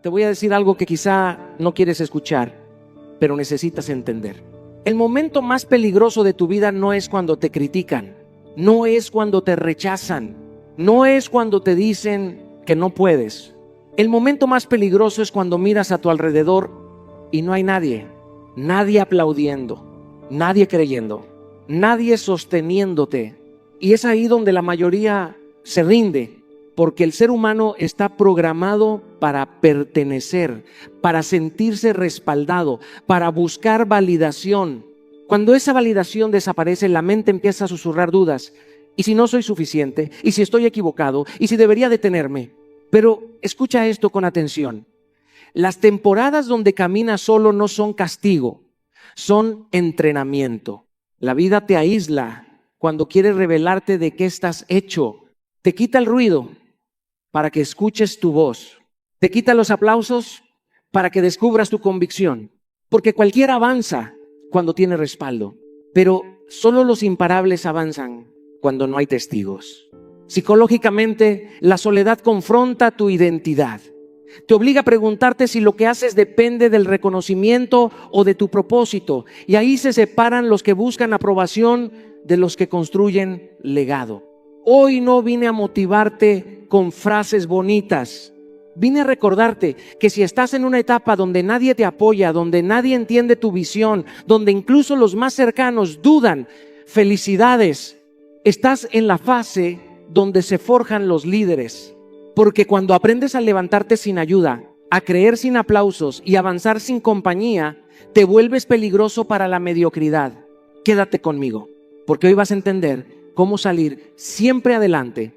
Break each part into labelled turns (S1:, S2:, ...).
S1: Te voy a decir algo que quizá no quieres escuchar, pero necesitas entender. El momento más peligroso de tu vida no es cuando te critican, no es cuando te rechazan, no es cuando te dicen que no puedes. El momento más peligroso es cuando miras a tu alrededor y no hay nadie, nadie aplaudiendo, nadie creyendo, nadie sosteniéndote. Y es ahí donde la mayoría se rinde, porque el ser humano está programado para pertenecer, para sentirse respaldado, para buscar validación. Cuando esa validación desaparece, la mente empieza a susurrar dudas. ¿Y si no soy suficiente? ¿Y si estoy equivocado? ¿Y si debería detenerme? Pero escucha esto con atención. Las temporadas donde caminas solo no son castigo, son entrenamiento. La vida te aísla cuando quiere revelarte de qué estás hecho. Te quita el ruido para que escuches tu voz. Te quita los aplausos para que descubras tu convicción. Porque cualquiera avanza cuando tiene respaldo. Pero solo los imparables avanzan cuando no hay testigos. Psicológicamente, la soledad confronta tu identidad. Te obliga a preguntarte si lo que haces depende del reconocimiento o de tu propósito. Y ahí se separan los que buscan aprobación de los que construyen legado. Hoy no vine a motivarte con frases bonitas. Vine a recordarte que si estás en una etapa donde nadie te apoya, donde nadie entiende tu visión, donde incluso los más cercanos dudan, felicidades. Estás en la fase donde se forjan los líderes. Porque cuando aprendes a levantarte sin ayuda, a creer sin aplausos y avanzar sin compañía, te vuelves peligroso para la mediocridad. Quédate conmigo, porque hoy vas a entender cómo salir siempre adelante,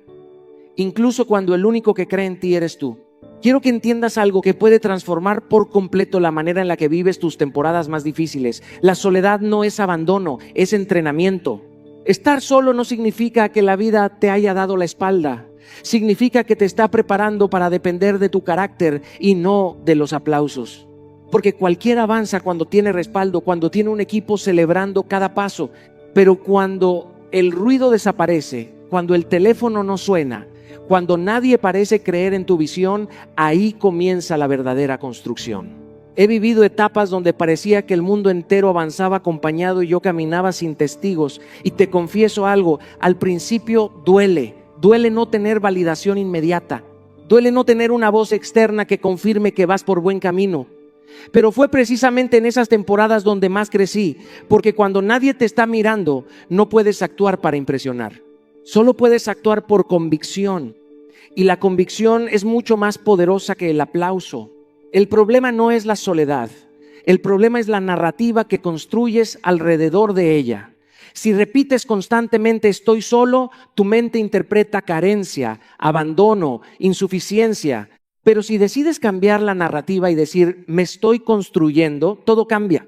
S1: incluso cuando el único que cree en ti eres tú. Quiero que entiendas algo que puede transformar por completo la manera en la que vives tus temporadas más difíciles. La soledad no es abandono, es entrenamiento. Estar solo no significa que la vida te haya dado la espalda. Significa que te está preparando para depender de tu carácter y no de los aplausos. Porque cualquiera avanza cuando tiene respaldo, cuando tiene un equipo celebrando cada paso. Pero cuando el ruido desaparece, cuando el teléfono no suena, cuando nadie parece creer en tu visión, ahí comienza la verdadera construcción. He vivido etapas donde parecía que el mundo entero avanzaba acompañado y yo caminaba sin testigos. Y te confieso algo, al principio duele no tener validación inmediata, duele no tener una voz externa que confirme que vas por buen camino. Pero fue precisamente en esas temporadas donde más crecí, porque cuando nadie te está mirando, no puedes actuar para impresionar. Solo puedes actuar por convicción. Y la convicción es mucho más poderosa que el aplauso. El problema no es la soledad. El problema es la narrativa que construyes alrededor de ella. Si repites constantemente estoy solo, tu mente interpreta carencia, abandono, insuficiencia. Pero si decides cambiar la narrativa y decir me estoy construyendo, todo cambia.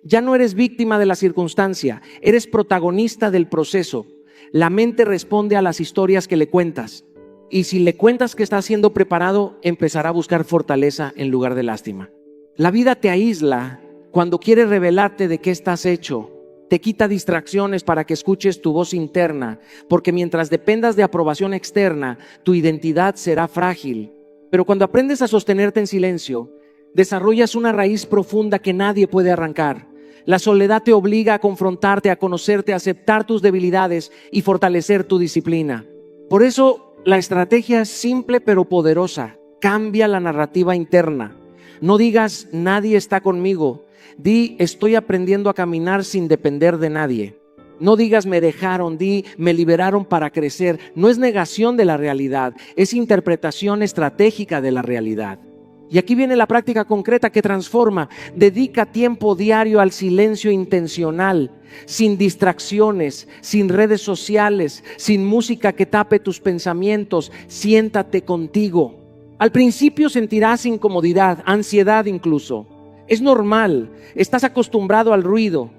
S1: Ya no eres víctima de la circunstancia, eres protagonista del proceso. La mente responde a las historias que le cuentas. Y si le cuentas que está siendo preparado, empezará a buscar fortaleza en lugar de lástima. La vida te aísla cuando quiere revelarte de qué estás hecho. Te quita distracciones para que escuches tu voz interna, porque mientras dependas de aprobación externa, tu identidad será frágil. Pero cuando aprendes a sostenerte en silencio, desarrollas una raíz profunda que nadie puede arrancar. La soledad te obliga a confrontarte, a conocerte, a aceptar tus debilidades y fortalecer tu disciplina. Por eso, la estrategia es simple pero poderosa. Cambia la narrativa interna. No digas, nadie está conmigo. Di, estoy aprendiendo a caminar sin depender de nadie. No digas, me dejaron, di, me liberaron para crecer. No es negación de la realidad, es interpretación estratégica de la realidad. Y aquí viene la práctica concreta que transforma. Dedica tiempo diario al silencio intencional, sin distracciones, sin redes sociales, sin música que tape tus pensamientos. Siéntate contigo. Al principio sentirás incomodidad, ansiedad incluso. Es normal, estás acostumbrado al ruido.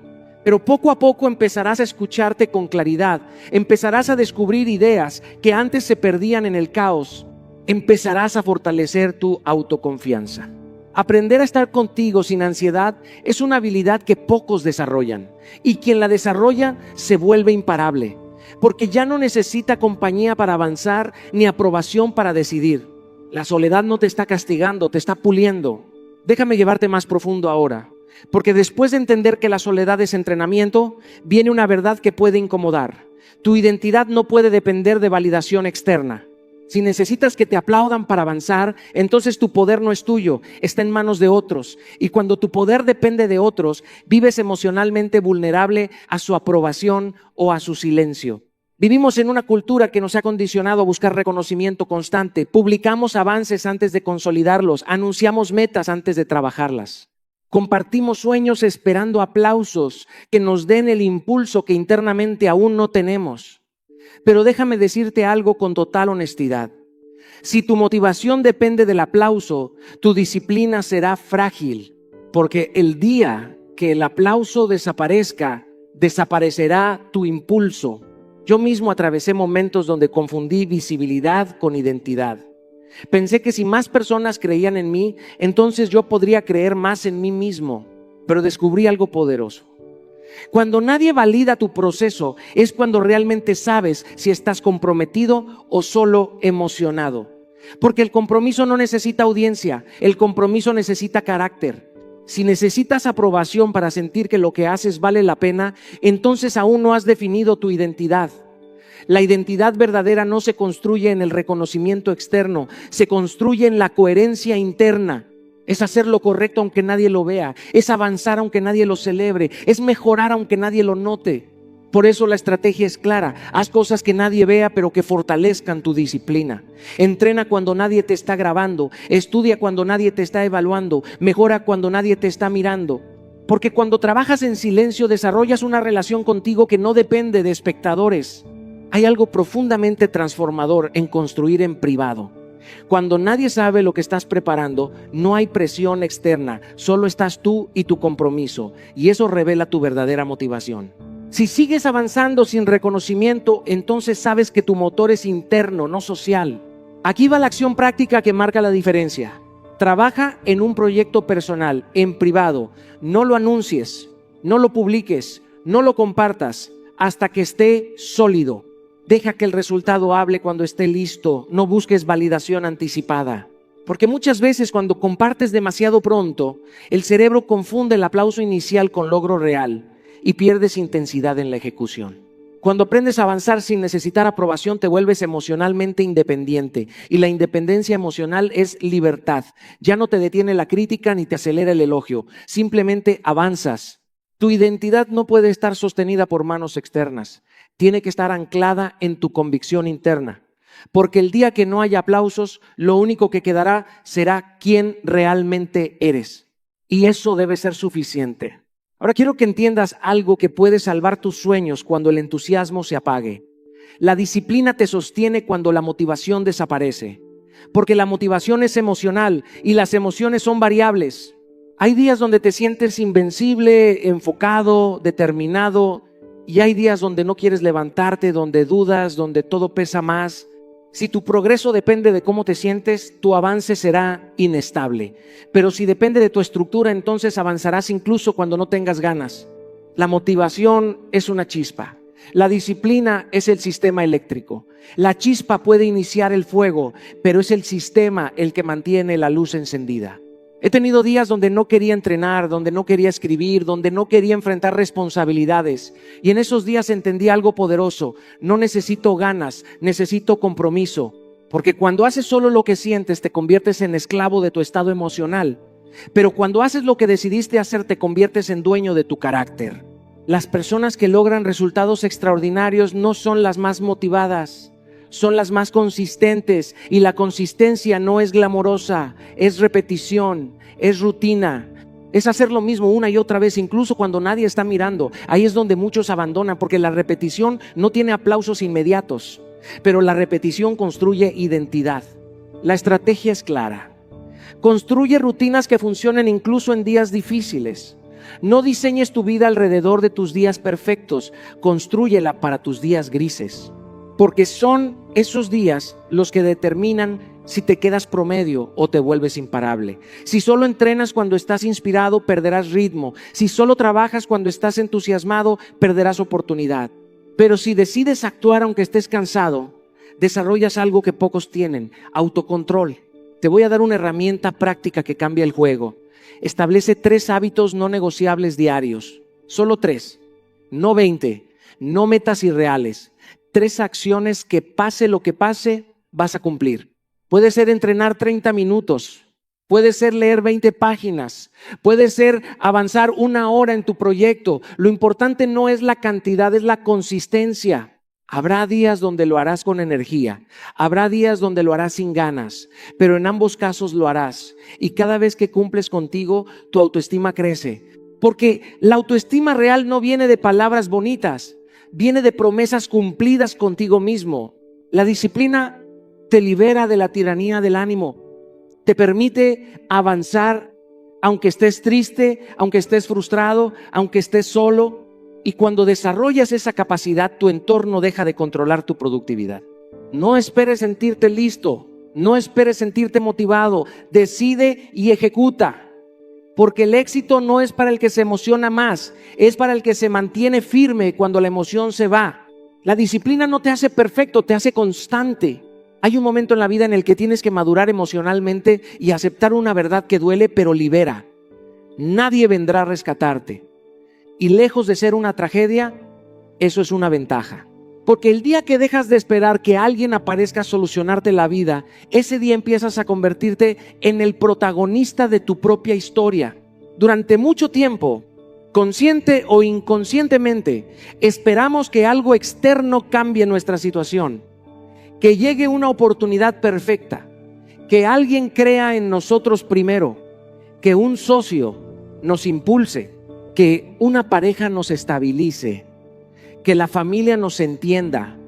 S1: Pero poco a poco empezarás a escucharte con claridad. Empezarás a descubrir ideas que antes se perdían en el caos. Empezarás a fortalecer tu autoconfianza. Aprender a estar contigo sin ansiedad es una habilidad que pocos desarrollan. Y quien la desarrolla se vuelve imparable. Porque ya no necesita compañía para avanzar ni aprobación para decidir. La soledad no te está castigando, te está puliendo. Déjame llevarte más profundo ahora, porque después de entender que la soledad es entrenamiento, viene una verdad que puede incomodar. Tu identidad no puede depender de validación externa. Si necesitas que te aplaudan para avanzar, entonces tu poder no es tuyo, está en manos de otros. Y cuando tu poder depende de otros, vives emocionalmente vulnerable a su aprobación o a su silencio. Vivimos en una cultura que nos ha condicionado a buscar reconocimiento constante. Publicamos avances antes de consolidarlos, anunciamos metas antes de trabajarlas. Compartimos sueños esperando aplausos que nos den el impulso que internamente aún no tenemos. Pero déjame decirte algo con total honestidad. Si tu motivación depende del aplauso, tu disciplina será frágil, porque el día que el aplauso desaparezca, desaparecerá tu impulso. Yo mismo atravesé momentos donde confundí visibilidad con identidad. Pensé que si más personas creían en mí, entonces yo podría creer más en mí mismo, pero descubrí algo poderoso. Cuando nadie valida tu proceso, es cuando realmente sabes si estás comprometido o solo emocionado. Porque el compromiso no necesita audiencia, el compromiso necesita carácter. Si necesitas aprobación para sentir que lo que haces vale la pena, entonces aún no has definido tu identidad. La identidad verdadera no se construye en el reconocimiento externo, se construye en la coherencia interna. Es hacer lo correcto aunque nadie lo vea, es avanzar aunque nadie lo celebre, es mejorar aunque nadie lo note. Por eso la estrategia es clara: haz cosas que nadie vea pero que fortalezcan tu disciplina. Entrena cuando nadie te está grabando, estudia cuando nadie te está evaluando, mejora cuando nadie te está mirando. Porque cuando trabajas en silencio desarrollas una relación contigo que no depende de espectadores. Hay algo profundamente transformador en construir en privado. Cuando nadie sabe lo que estás preparando, no hay presión externa, solo estás tú y tu compromiso, y eso revela tu verdadera motivación. Si sigues avanzando sin reconocimiento, entonces sabes que tu motor es interno, no social. Aquí va la acción práctica que marca la diferencia. Trabaja en un proyecto personal, en privado. No lo anuncies, no lo publiques, no lo compartas hasta que esté sólido. Deja que el resultado hable cuando esté listo. No busques validación anticipada. Porque muchas veces cuando compartes demasiado pronto, el cerebro confunde el aplauso inicial con logro real y pierdes intensidad en la ejecución. Cuando aprendes a avanzar sin necesitar aprobación, te vuelves emocionalmente independiente. Y la independencia emocional es libertad. Ya no te detiene la crítica ni te acelera el elogio. Simplemente avanzas. Tu identidad no puede estar sostenida por manos externas. Tiene que estar anclada en tu convicción interna. Porque el día que no haya aplausos, lo único que quedará será quién realmente eres. Y eso debe ser suficiente. Ahora quiero que entiendas algo que puede salvar tus sueños cuando el entusiasmo se apague. La disciplina te sostiene cuando la motivación desaparece. Porque la motivación es emocional y las emociones son variables. Hay días donde te sientes invencible, enfocado, determinado. Y hay días donde no quieres levantarte, donde dudas, donde todo pesa más. Si tu progreso depende de cómo te sientes, tu avance será inestable. Pero si depende de tu estructura, entonces avanzarás incluso cuando no tengas ganas. La motivación es una chispa. La disciplina es el sistema eléctrico. La chispa puede iniciar el fuego, pero es el sistema el que mantiene la luz encendida. He tenido días donde no quería entrenar, donde no quería escribir, donde no quería enfrentar responsabilidades. Y en esos días entendí algo poderoso. No necesito ganas, necesito compromiso. Porque cuando haces solo lo que sientes, te conviertes en esclavo de tu estado emocional. Pero cuando haces lo que decidiste hacer, te conviertes en dueño de tu carácter. Las personas que logran resultados extraordinarios no son las más motivadas. Son las más consistentes, y la consistencia no es glamorosa, es repetición, es rutina, es hacer lo mismo una y otra vez, incluso cuando nadie está mirando. Ahí es donde muchos abandonan, porque la repetición no tiene aplausos inmediatos, pero la repetición construye identidad. La estrategia es clara. Construye rutinas que funcionen incluso en días difíciles. No diseñes tu vida alrededor de tus días perfectos, constrúyela para tus días grises. Porque son esos días los que determinan si te quedas promedio o te vuelves imparable. Si solo entrenas cuando estás inspirado, perderás ritmo. Si solo trabajas cuando estás entusiasmado, perderás oportunidad. Pero si decides actuar aunque estés cansado, desarrollas algo que pocos tienen: autocontrol. Te voy a dar una herramienta práctica que cambia el juego. Establece 3 hábitos no negociables diarios. Solo 3, no 20, no metas irreales. 3 acciones que pase lo que pase, vas a cumplir. Puede ser entrenar 30 minutos. Puede ser leer 20 páginas, puede ser avanzar 1 hora en tu proyecto. Lo importante no es la cantidad, es la consistencia. Habrá días donde lo harás con energía, habrá días donde lo harás sin ganas, pero en ambos casos lo harás. Y cada vez que cumples contigo, tu autoestima crece. Porque la autoestima real no viene de palabras bonitas, viene de promesas cumplidas contigo mismo. La disciplina te libera de la tiranía del ánimo. Te permite avanzar aunque estés triste, aunque estés frustrado, aunque estés solo. Y cuando desarrollas esa capacidad, tu entorno deja de controlar tu productividad. No esperes sentirte listo, no esperes sentirte motivado. Decide y ejecuta. Porque el éxito no es para el que se emociona más, es para el que se mantiene firme cuando la emoción se va. La disciplina no te hace perfecto, te hace constante. Hay un momento en la vida en el que tienes que madurar emocionalmente y aceptar una verdad que duele, pero libera. Nadie vendrá a rescatarte. Y lejos de ser una tragedia, eso es una ventaja. Porque el día que dejas de esperar que alguien aparezca a solucionarte la vida, ese día empiezas a convertirte en el protagonista de tu propia historia. Durante mucho tiempo, consciente o inconscientemente, esperamos que algo externo cambie nuestra situación. Que llegue una oportunidad perfecta, que alguien crea en nosotros primero, que un socio nos impulse, que una pareja nos estabilice, que la familia nos entienda,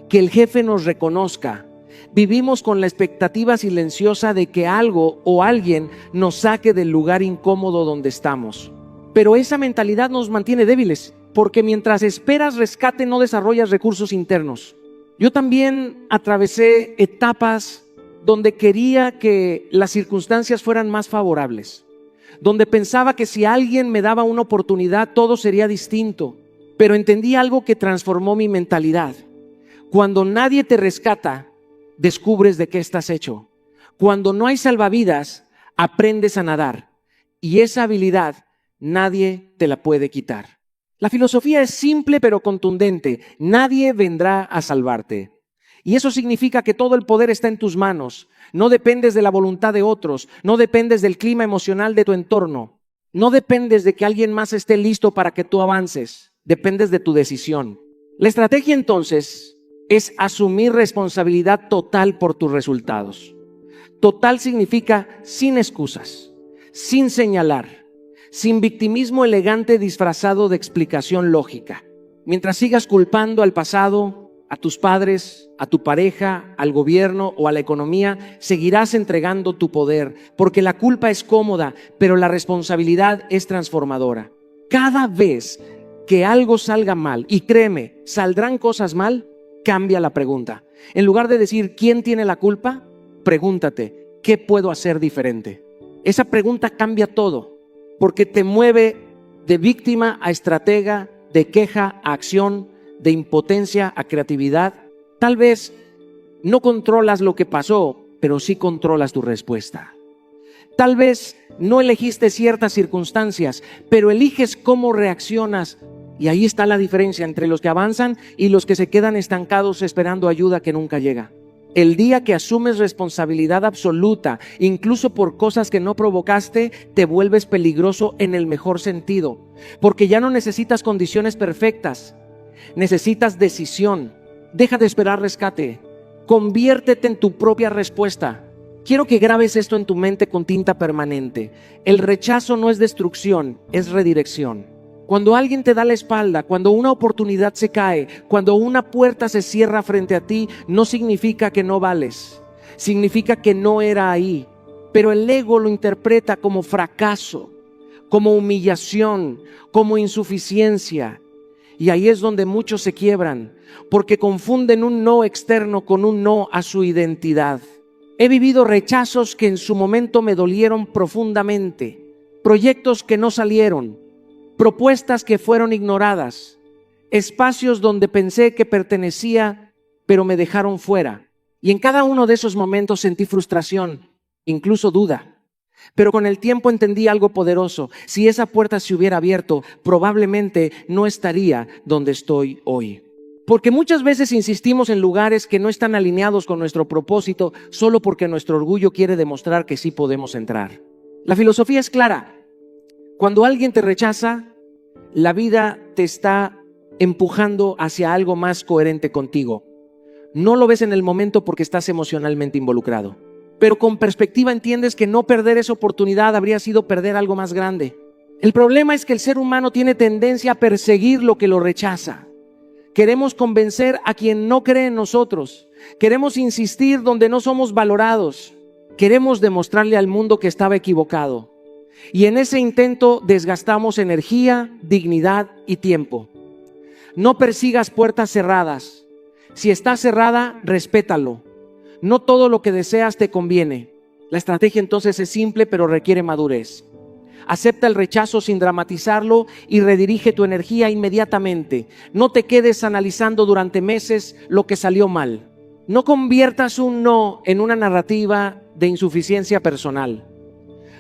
S1: que el jefe nos reconozca. Vivimos con la expectativa silenciosa de que algo o alguien nos saque del lugar incómodo donde estamos. Pero esa mentalidad nos mantiene débiles, porque mientras esperas rescate no desarrollas recursos internos. Yo también atravesé etapas donde quería que las circunstancias fueran más favorables, donde pensaba que si alguien me daba una oportunidad todo sería distinto, pero entendí algo que transformó mi mentalidad. Cuando nadie te rescata, descubres de qué estás hecho. Cuando no hay salvavidas, aprendes a nadar, y esa habilidad nadie te la puede quitar. La filosofía es simple pero contundente. Nadie vendrá a salvarte. Y eso significa que todo el poder está en tus manos. No dependes de la voluntad de otros. No dependes del clima emocional de tu entorno. No dependes de que alguien más esté listo para que tú avances. Dependes de tu decisión. La estrategia entonces es asumir responsabilidad total por tus resultados. Total significa sin excusas, sin señalar, sin victimismo elegante disfrazado de explicación lógica. Mientras sigas culpando al pasado, a tus padres, a tu pareja, al gobierno o a la economía, seguirás entregando tu poder, porque la culpa es cómoda, pero la responsabilidad es transformadora. Cada vez que algo salga mal, y créeme, saldrán cosas mal, cambia la pregunta. En lugar de decir ¿quién tiene la culpa?, pregúntate ¿qué puedo hacer diferente? Esa pregunta cambia todo, porque te mueve de víctima a estratega, de queja a acción, de impotencia a creatividad. Tal vez no controlas lo que pasó, pero sí controlas tu respuesta. Tal vez no elegiste ciertas circunstancias, pero eliges cómo reaccionas. Y ahí está la diferencia entre los que avanzan y los que se quedan estancados esperando ayuda que nunca llega. El día que asumes responsabilidad absoluta, incluso por cosas que no provocaste, te vuelves peligroso en el mejor sentido. Porque ya no necesitas condiciones perfectas, necesitas decisión. Deja de esperar rescate. Conviértete en tu propia respuesta. Quiero que grabes esto en tu mente con tinta permanente. El rechazo no es destrucción, es redirección. Cuando alguien te da la espalda, cuando una oportunidad se cae, cuando una puerta se cierra frente a ti, no significa que no vales. Significa que no era ahí. Pero el ego lo interpreta como fracaso, como humillación, como insuficiencia. Y ahí es donde muchos se quiebran, porque confunden un no externo con un no a su identidad. He vivido rechazos que en su momento me dolieron profundamente, proyectos que no salieron, propuestas que fueron ignoradas, espacios donde pensé que pertenecía, pero me dejaron fuera. Y en cada uno de esos momentos sentí frustración. incluso duda. Pero con el tiempo entendí algo poderoso. Si esa puerta se hubiera abierto, probablemente no estaría donde estoy hoy. Porque muchas veces insistimos en lugares que no están alineados con nuestro propósito solo porque nuestro orgullo quiere demostrar que sí podemos entrar. La filosofía es clara. Cuando alguien te rechaza, la vida te está empujando hacia algo más coherente contigo. No lo ves en el momento porque estás emocionalmente involucrado. Pero con perspectiva entiendes que no perder esa oportunidad habría sido perder algo más grande. El problema es que el ser humano tiene tendencia a perseguir lo que lo rechaza. Queremos convencer a quien no cree en nosotros. Queremos insistir donde no somos valorados. Queremos demostrarle al mundo que estaba equivocado. Y en ese intento desgastamos energía, dignidad y tiempo. No persigas puertas cerradas. Si está cerrada, respétalo. No todo lo que deseas te conviene. La estrategia entonces es simple, pero requiere madurez. Acepta el rechazo sin dramatizarlo y redirige tu energía inmediatamente. No te quedes analizando durante meses lo que salió mal. No conviertas un no en una narrativa de insuficiencia personal.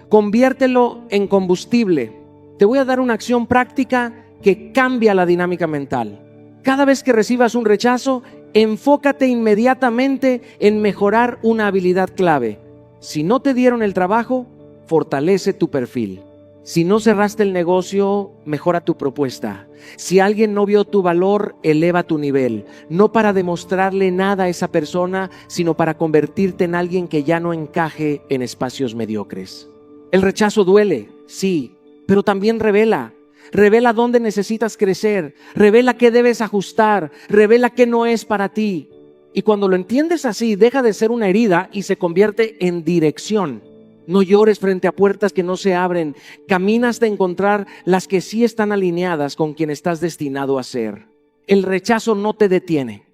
S1: Conviértelo en combustible. Te voy a dar una acción práctica que cambia la dinámica mental. Cada vez que recibas un rechazo, enfócate inmediatamente en mejorar una habilidad clave. Si no te dieron el trabajo, fortalece tu perfil. Si no cerraste el negocio, mejora tu propuesta. Si alguien no vio tu valor, eleva tu nivel. No para demostrarle nada a esa persona, sino para convertirte en alguien que ya no encaje en espacios mediocres. El rechazo duele, sí, pero también revela. Revela dónde necesitas crecer. Revela qué debes ajustar. Revela qué no es para ti. Y cuando lo entiendes así, deja de ser una herida y se convierte en dirección. No llores frente a puertas que no se abren. Camina hasta encontrar las que sí están alineadas con quien estás destinado a ser. El rechazo no te detiene,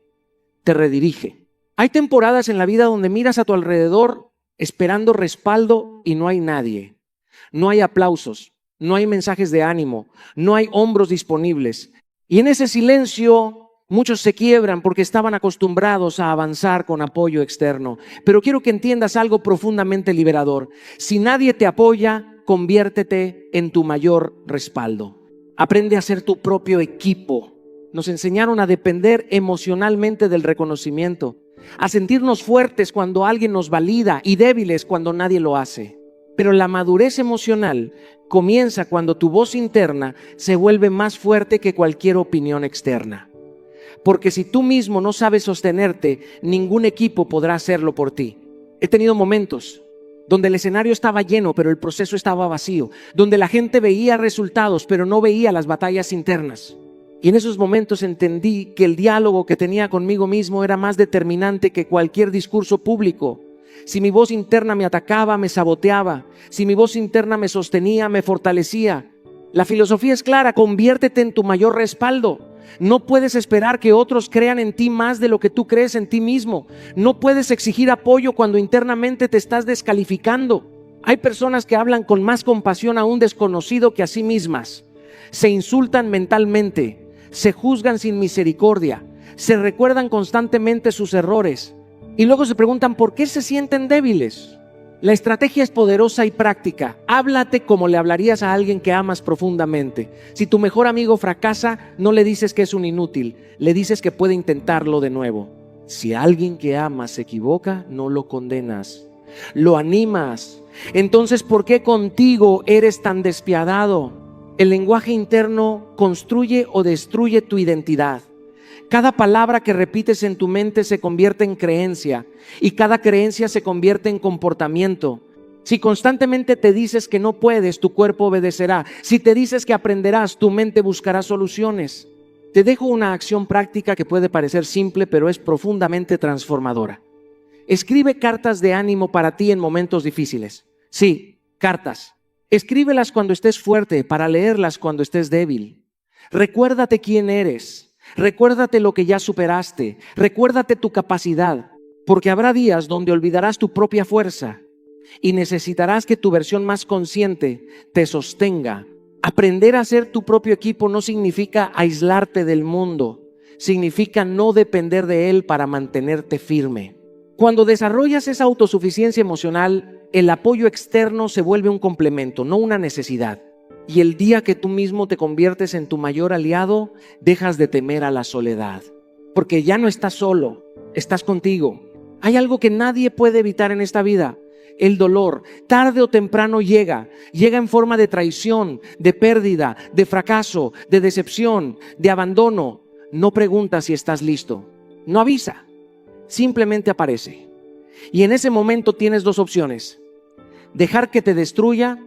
S1: te redirige. Hay temporadas en la vida donde miras a tu alrededor esperando respaldo y no hay nadie. No hay aplausos, no hay mensajes de ánimo, no hay hombros disponibles. Y en ese silencio muchos se quiebran porque estaban acostumbrados a avanzar con apoyo externo. Pero quiero que entiendas algo profundamente liberador. Si nadie te apoya, conviértete en tu mayor respaldo. Aprende a ser tu propio equipo. Nos enseñaron a depender emocionalmente del reconocimiento, a sentirnos fuertes cuando alguien nos valida y débiles cuando nadie lo hace. Pero la madurez emocional comienza cuando tu voz interna se vuelve más fuerte que cualquier opinión externa. Porque si tú mismo no sabes sostenerte, ningún equipo podrá hacerlo por ti. He tenido momentos donde el escenario estaba lleno, pero el proceso estaba vacío. Donde la gente veía resultados, pero no veía las batallas internas. Y en esos momentos entendí que el diálogo que tenía conmigo mismo era más determinante que cualquier discurso público. Si mi voz interna me atacaba, me saboteaba. Si mi voz interna me sostenía, me fortalecía. La filosofía es clara: conviértete en tu mayor respaldo. No puedes esperar que otros crean en ti más de lo que tú crees en ti mismo. No puedes exigir apoyo cuando internamente te estás descalificando. Hay personas que hablan con más compasión a un desconocido que a sí mismas. Se insultan mentalmente, se juzgan sin misericordia, se recuerdan constantemente sus errores y luego se preguntan por qué se sienten débiles. La estrategia es poderosa y práctica. Háblate como le hablarías a alguien que amas profundamente. Si tu mejor amigo fracasa, no le dices que es un inútil, le dices que puede intentarlo de nuevo. Si alguien que amas se equivoca, no lo condenas, lo animas. Entonces, ¿por qué contigo eres tan despiadado? El lenguaje interno construye o destruye tu identidad. Cada palabra que repites en tu mente se convierte en creencia y cada creencia se convierte en comportamiento. Si constantemente te dices que no puedes, tu cuerpo obedecerá. Si te dices que aprenderás, tu mente buscará soluciones. Te dejo una acción práctica que puede parecer simple, pero es profundamente transformadora. Escribe cartas de ánimo para ti en momentos difíciles. Sí, cartas. Escríbelas cuando estés fuerte, para leerlas cuando estés débil. Recuérdate quién eres. Recuérdate lo que ya superaste. Recuérdate tu capacidad, porque habrá días donde olvidarás tu propia fuerza y necesitarás que tu versión más consciente te sostenga. Aprender a ser tu propio equipo no significa aislarte del mundo, significa no depender de él para mantenerte firme. Cuando desarrollas esa autosuficiencia emocional, el apoyo externo se vuelve un complemento, no una necesidad. Y el día que tú mismo te conviertes en tu mayor aliado, dejas de temer a la soledad. Porque ya no estás solo, estás contigo. Hay algo que nadie puede evitar en esta vida: el dolor. Tarde o temprano llega en forma de traición, de pérdida, de fracaso, de decepción, de abandono. No pregunta si estás listo, no avisa, simplemente aparece. Y en ese momento tienes dos opciones: dejar que te destruya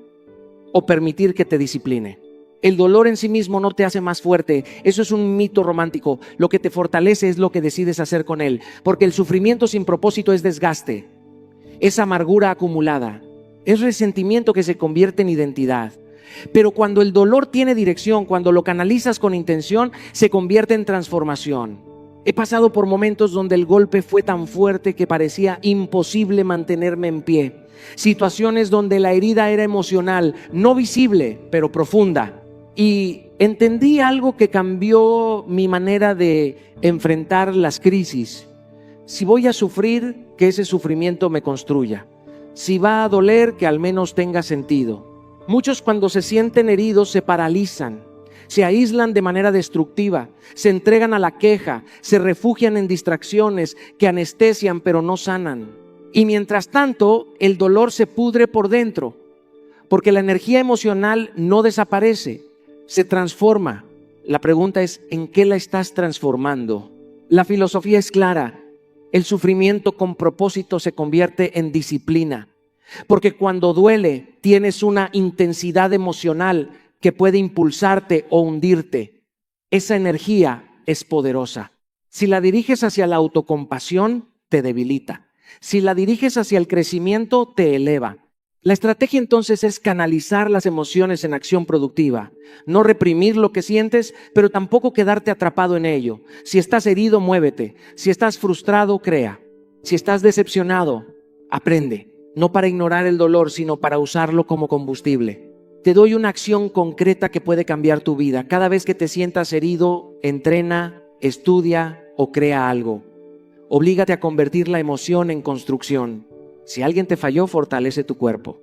S1: o permitir que te discipline. El dolor en sí mismo no te hace más fuerte. Eso es un mito romántico. Lo que te fortalece es lo que decides hacer con él. Porque el sufrimiento sin propósito es desgaste, es amargura acumulada, es resentimiento que se convierte en identidad. Pero cuando el dolor tiene dirección, cuando lo canalizas con intención, se convierte en transformación. He pasado por momentos donde el golpe fue tan fuerte que parecía imposible mantenerme en pie. Situaciones donde la herida era emocional, no visible, pero profunda. Y entendí algo que cambió mi manera de enfrentar las crisis. Si voy a sufrir, que ese sufrimiento me construya. Si va a doler, que al menos tenga sentido. Muchos, cuando se sienten heridos, se paralizan, se aíslan de manera destructiva, se entregan a la queja, se refugian en distracciones que anestesian pero no sanan. Y mientras tanto, el dolor se pudre por dentro, porque la energía emocional no desaparece, se transforma. La pregunta es: ¿en qué la estás transformando? La filosofía es clara: el sufrimiento con propósito se convierte en disciplina, porque cuando duele tienes una intensidad emocional que puede impulsarte o hundirte. Esa energía es poderosa. Si la diriges hacia la autocompasión, te debilita. Si la diriges hacia el crecimiento, te eleva. La estrategia entonces es canalizar las emociones en acción productiva. No reprimir lo que sientes, pero tampoco quedarte atrapado en ello. Si estás herido, muévete. Si estás frustrado, crea. Si estás decepcionado, aprende. No para ignorar el dolor, sino para usarlo como combustible. Te doy una acción concreta que puede cambiar tu vida. Cada vez que te sientas herido, entrena, estudia o crea algo. Oblígate a convertir la emoción en construcción. Si alguien te falló, fortalece tu cuerpo.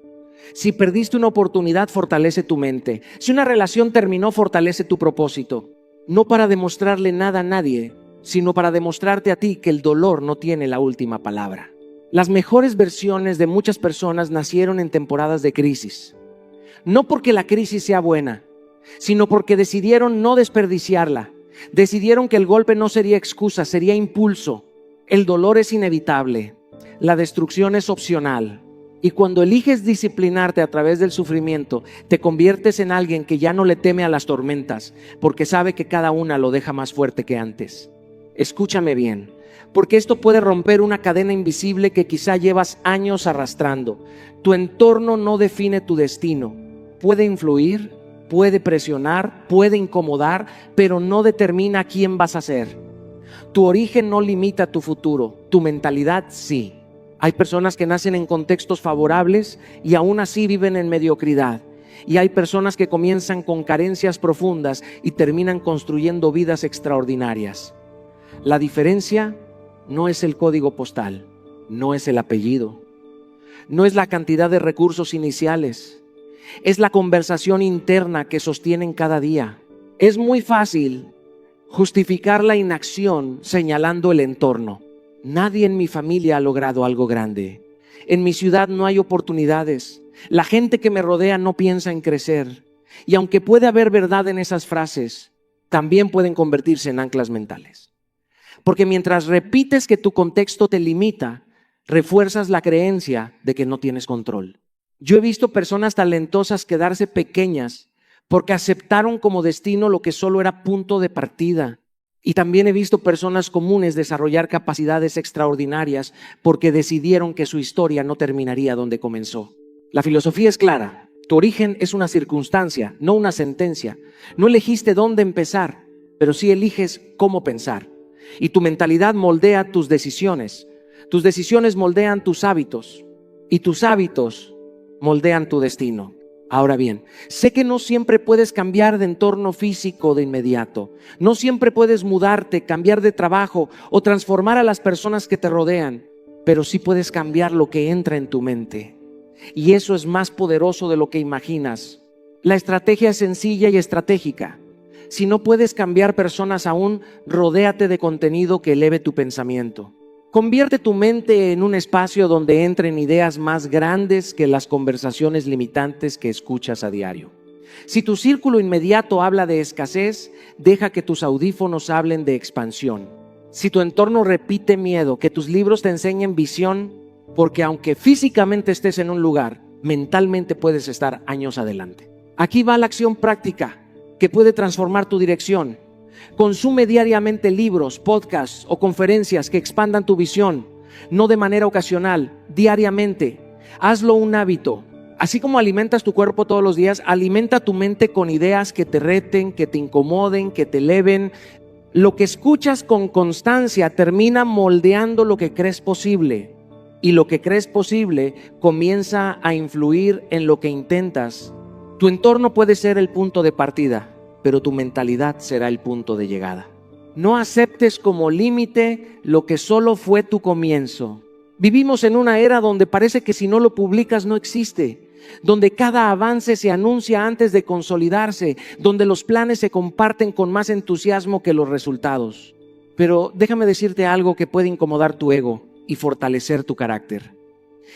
S1: Si perdiste una oportunidad, fortalece tu mente. Si una relación terminó, fortalece tu propósito. No para demostrarle nada a nadie, sino para demostrarte a ti que el dolor no tiene la última palabra. Las mejores versiones de muchas personas nacieron en temporadas de crisis. No porque la crisis sea buena, sino porque decidieron no desperdiciarla. Decidieron que el golpe no sería excusa, sería impulso. El dolor es inevitable. La destrucción es opcional. Y cuando eliges disciplinarte a través del sufrimiento, te conviertes en alguien que ya no le teme a las tormentas, porque sabe que cada una lo deja más fuerte que antes. Escúchame bien, porque esto puede romper una cadena invisible que quizá llevas años arrastrando. Tu entorno no define tu destino. Puede influir, puede presionar, puede incomodar, pero no determina quién vas a ser. Tu origen no limita tu futuro, tu mentalidad sí. Hay personas que nacen en contextos favorables y aún así viven en mediocridad. Y hay personas que comienzan con carencias profundas y terminan construyendo vidas extraordinarias. La diferencia no es el código postal, no es el apellido, no es la cantidad de recursos iniciales, es la conversación interna que sostienen cada día. Es muy fácil justificar la inacción señalando el entorno. Nadie en mi familia ha logrado algo grande. En mi ciudad no hay oportunidades. La gente que me rodea no piensa en crecer. Y aunque puede haber verdad en esas frases, también pueden convertirse en anclas mentales. Porque mientras repites que tu contexto te limita, refuerzas la creencia de que no tienes control. Yo he visto personas talentosas quedarse pequeñas porque aceptaron como destino lo que solo era punto de partida. Y también he visto personas comunes desarrollar capacidades extraordinarias porque decidieron que su historia no terminaría donde comenzó. La filosofía es clara. Tu origen es una circunstancia, no una sentencia. No elegiste dónde empezar, pero sí eliges cómo pensar. Y tu mentalidad moldea tus decisiones. Tus decisiones moldean tus hábitos. Y tus hábitos moldean tu destino. Ahora bien, sé que no siempre puedes cambiar de entorno físico de inmediato. No siempre puedes mudarte, cambiar de trabajo o transformar a las personas que te rodean. Pero sí puedes cambiar lo que entra en tu mente. Y eso es más poderoso de lo que imaginas. La estrategia es sencilla y estratégica. Si no puedes cambiar personas aún, rodéate de contenido que eleve tu pensamiento. Convierte tu mente en un espacio donde entren ideas más grandes que las conversaciones limitantes que escuchas a diario. Si tu círculo inmediato habla de escasez, deja que tus audífonos hablen de expansión. Si tu entorno repite miedo, que tus libros te enseñen visión, porque aunque físicamente estés en un lugar, mentalmente puedes estar años adelante. Aquí va la acción práctica que puede transformar tu dirección. Consume diariamente libros, podcasts o conferencias que expandan tu visión, no de manera ocasional, diariamente. Hazlo un hábito. Así como alimentas tu cuerpo todos los días, alimenta tu mente con ideas que te reten, que te incomoden, que te eleven. Lo que escuchas con constancia termina moldeando lo que crees posible. Y lo que crees posible comienza a influir en lo que intentas. Tu entorno puede ser el punto de partida, pero tu mentalidad será el punto de llegada. No aceptes como límite lo que solo fue tu comienzo. Vivimos en una era donde parece que si no lo publicas no existe, donde cada avance se anuncia antes de consolidarse, donde los planes se comparten con más entusiasmo que los resultados. Pero déjame decirte algo que puede incomodar tu ego y fortalecer tu carácter.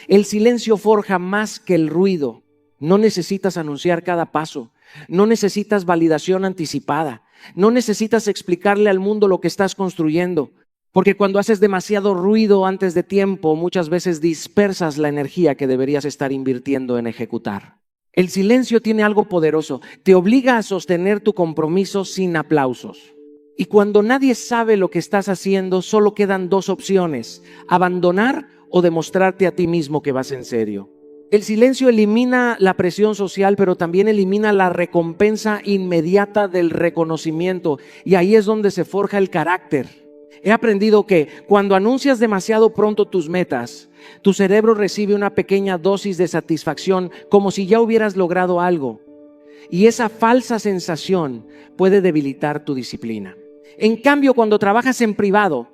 S1: El silencio forja más que el ruido. No necesitas anunciar cada paso. No necesitas validación anticipada. No necesitas explicarle al mundo lo que estás construyendo. Porque cuando haces demasiado ruido antes de tiempo, muchas veces dispersas la energía que deberías estar invirtiendo en ejecutar. El silencio tiene algo poderoso. Te obliga a sostener tu compromiso sin aplausos. Y cuando nadie sabe lo que estás haciendo, solo quedan dos opciones: abandonar o demostrarte a ti mismo que vas en serio. El silencio elimina la presión social, pero también elimina la recompensa inmediata del reconocimiento. Y ahí es donde se forja el carácter. He aprendido que cuando anuncias demasiado pronto tus metas, tu cerebro recibe una pequeña dosis de satisfacción, como si ya hubieras logrado algo. Y esa falsa sensación puede debilitar tu disciplina. En cambio, cuando trabajas en privado,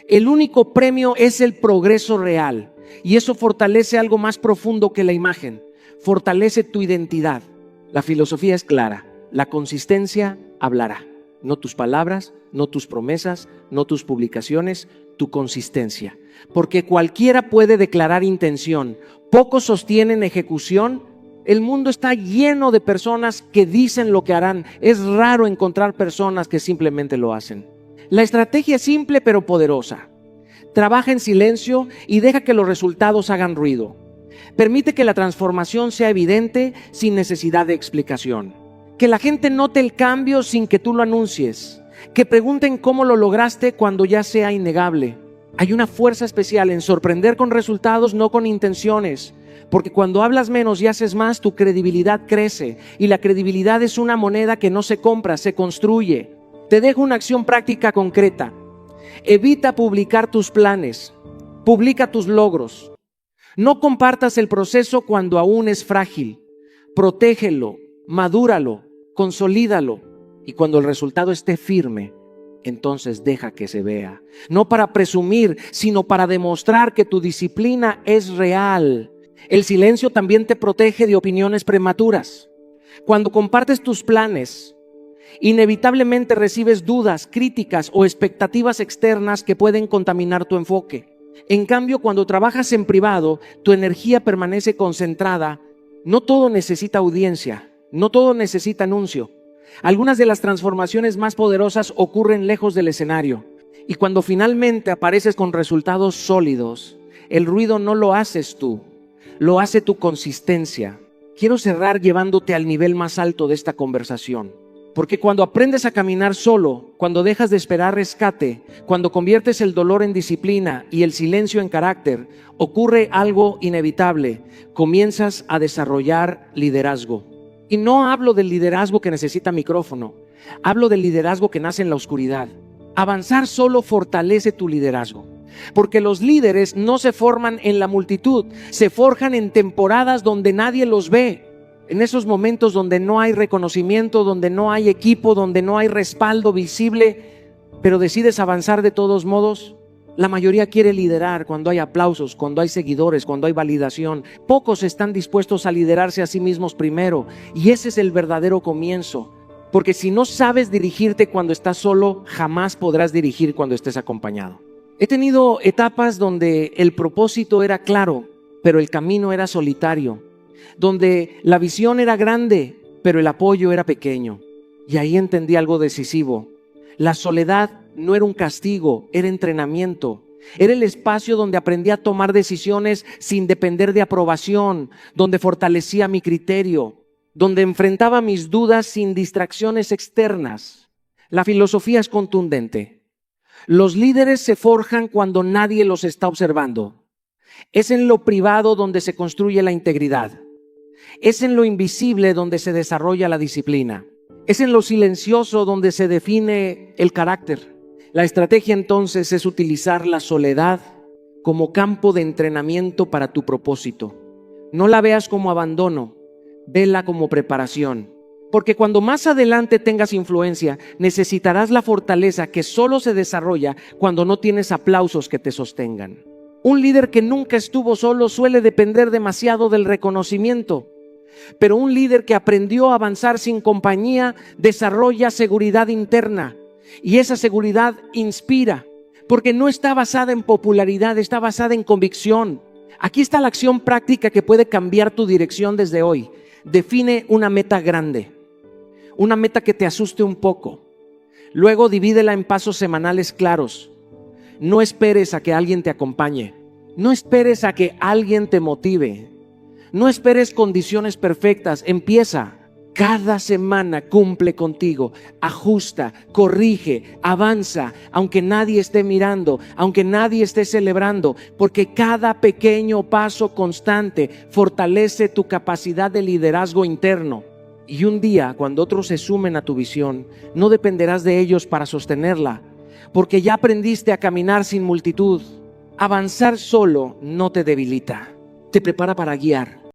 S1: el único premio es el progreso real. Y eso fortalece algo más profundo que la imagen. Fortalece tu identidad. La filosofía es clara. La consistencia hablará. No tus palabras, no tus promesas, no tus publicaciones, tu consistencia. Porque cualquiera puede declarar intención. Pocos sostienen ejecución. El mundo está lleno de personas que dicen lo que harán. Es raro encontrar personas que simplemente lo hacen. La estrategia es simple pero poderosa. Trabaja en silencio y deja que los resultados hagan ruido. Permite que la transformación sea evidente sin necesidad de explicación. Que la gente note el cambio sin que tú lo anuncies. Que pregunten cómo lo lograste cuando ya sea innegable. Hay una fuerza especial en sorprender con resultados, no con intenciones. Porque cuando hablas menos y haces más, tu credibilidad crece. Y la credibilidad es una moneda que no se compra, se construye. Te dejo una acción práctica concreta. Evita publicar tus planes, publica tus logros. No compartas el proceso cuando aún es frágil. Protégelo, madúralo, consolídalo. Y cuando el resultado esté firme, entonces deja que se vea. No para presumir, sino para demostrar que tu disciplina es real. El silencio también te protege de opiniones prematuras. Cuando compartes tus planes, inevitablemente recibes dudas, críticas o expectativas externas que pueden contaminar tu enfoque. En cambio, cuando trabajas en privado, tu energía permanece concentrada. No todo necesita audiencia, no todo necesita anuncio. Algunas de las transformaciones más poderosas ocurren lejos del escenario. Y cuando finalmente apareces con resultados sólidos, el ruido no lo haces tú, lo hace tu consistencia. Quiero cerrar llevándote al nivel más alto de esta conversación. Porque cuando aprendes a caminar solo, cuando dejas de esperar rescate, cuando conviertes el dolor en disciplina y el silencio en carácter, ocurre algo inevitable. Comienzas a desarrollar liderazgo. Y no hablo del liderazgo que necesita micrófono, hablo del liderazgo que nace en la oscuridad. Avanzar solo fortalece tu liderazgo. Porque los líderes no se forman en la multitud, se forjan en temporadas donde nadie los ve. En esos momentos donde no hay reconocimiento, donde no hay equipo, donde no hay respaldo visible, pero decides avanzar de todos modos, La mayoría quiere liderar cuando hay aplausos, cuando hay seguidores, cuando hay validación. Pocos están dispuestos a liderarse a sí mismos primero. Y ese es el verdadero comienzo. Porque si no sabes dirigirte cuando estás solo, jamás podrás dirigir cuando estés acompañado. He tenido etapas donde el propósito era claro, pero el camino era solitario. Donde la visión era grande, pero el apoyo era pequeño. Y ahí entendí algo decisivo. La soledad no era un castigo, era entrenamiento. Era el espacio donde aprendí a tomar decisiones sin depender de aprobación, donde fortalecía mi criterio, donde enfrentaba mis dudas sin distracciones externas. La filosofía es contundente. Los líderes se forjan cuando nadie los está observando. Es en lo privado donde se construye la integridad. Es en lo invisible donde se desarrolla la disciplina. Es en lo silencioso donde se define el carácter. La estrategia entonces es utilizar la soledad como campo de entrenamiento para tu propósito. No la veas como abandono, vela como preparación. Porque cuando más adelante tengas influencia, necesitarás la fortaleza que solo se desarrolla cuando no tienes aplausos que te sostengan. Un líder que nunca estuvo solo suele depender demasiado del reconocimiento. Pero un líder que aprendió a avanzar sin compañía desarrolla seguridad interna. Y esa seguridad inspira, porque no está basada en popularidad, está basada en convicción. Aquí está la acción práctica que puede cambiar tu dirección desde hoy. Define una meta grande, una meta que te asuste un poco. Luego divídela en pasos semanales claros. No esperes a que alguien te acompañe. No esperes a que alguien te motive. No esperes condiciones perfectas. Empieza. Cada semana cumple contigo, ajusta, corrige, avanza, aunque nadie esté mirando, aunque nadie esté celebrando, porque cada pequeño paso constante fortalece tu capacidad de liderazgo interno. Y un día, cuando otros se sumen a tu visión, no dependerás de ellos para sostenerla, porque ya aprendiste a caminar sin multitud. Avanzar solo no te debilita, te prepara para guiar.